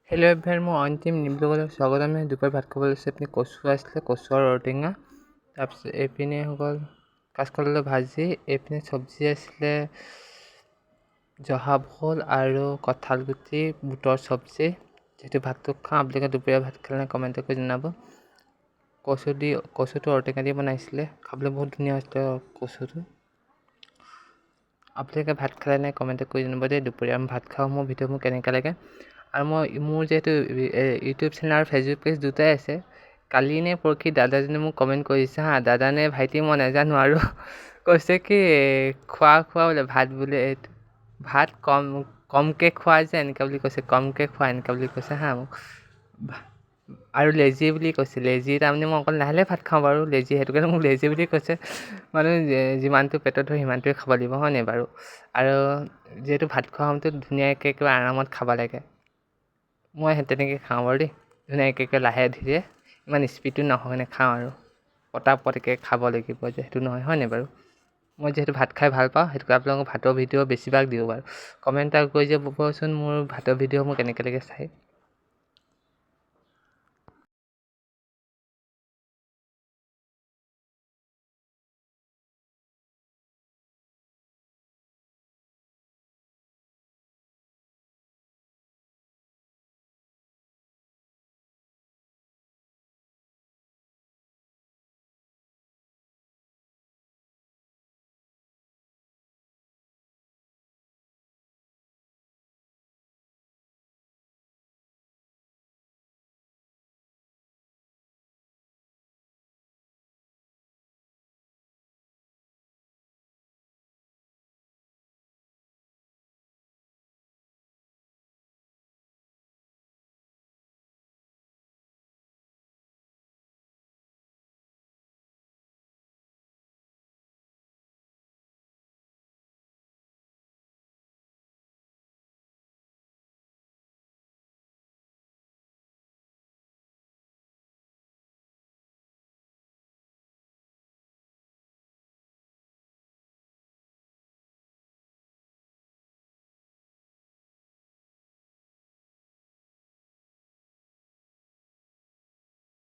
Hello' everyone, মই অন্তিম নিব্লগলৈ স্বাগতম। দুপৰীয়া ভাত খাবলৈ লৈছোঁ। এইপিনে কচু আছিলে, কচু আৰু ঔটেঙা। তাৰপিছত এইপিনে হৈ গ'ল কাঁচকলৰ ভাজি। এইপিনে চব্জি আছিলে জহা ভোল আৰু কঁঠাল গুটি বুটৰ চব্জি। যিহেতু ভাতটো খাওঁ, আপোনালোকে দুপৰীয়া ভাত খালে কমেণ্ট কৰি জনাব। কচুটো ঔটেঙা দি বনাইছিলে, খাবলৈ বহুত ধুনীয়া হৈছিলে কচুটো। আপোনালোকে ভাত খালে নাই কমেণ্ট কৰি জনাব দেই। দুপৰীয়া আমি ভাত খাওঁ, মোৰ ভিডিঅ' মোৰ কেনেকৈ লাগে। আৰু মোৰ যিহেতু ইউটিউব চেনেল আৰু ফেচবুক পেজ দুটাই আছে। কালি নে পৰহি দাদাজনে মোক কমেণ্ট কৰিছে দাদা নে ভাইটি মই নাজানো, আৰু কৈছে কি খোৱা বোলে ভাত বোলে ভাত কমকৈ খোৱা যে এনেকৈ বুলি কৈছে, কমকৈ খোৱা এনেকৈ বুলি কৈছে মোক। আৰু লেজি বুলি কৈছে। লেজি তাৰমানে মই অকল লাহে লাহে ভাত খাওঁ বাৰু, লেজি সেইটো কাৰণে মোক লেজি বুলি কৈছে। মানুহ যিমানটো পেটত ধৰে সিমানটোৱে খাব লাগিব, হয় নাই বাৰু। আৰু যিহেতু ভাত খোৱা সময়তো ধুনীয়াকৈ কিবা আৰামত খাব লাগে। মই তেনেকৈ খাওঁ বাৰু দেই, ধুনীয়াকৈ লাহে ধীৰে, ইমান স্পীডটো নহয় খাওঁ আৰু পটাপটকৈ খাব লাগিব যে সেইটো নহয়, হয় নাই বাৰু। মই যিহেতু ভাত খাই ভাল পাওঁ, সেইটো আপোনালোকক ভাতৰ ভিডিঅ' বেছিভাগ দিওঁ বাৰু। কমেণ্ট এটা কৰি যাবচোন মোৰ ভাতৰ ভিডিঅ' মোৰ কেনেকৈ লাগে চাই।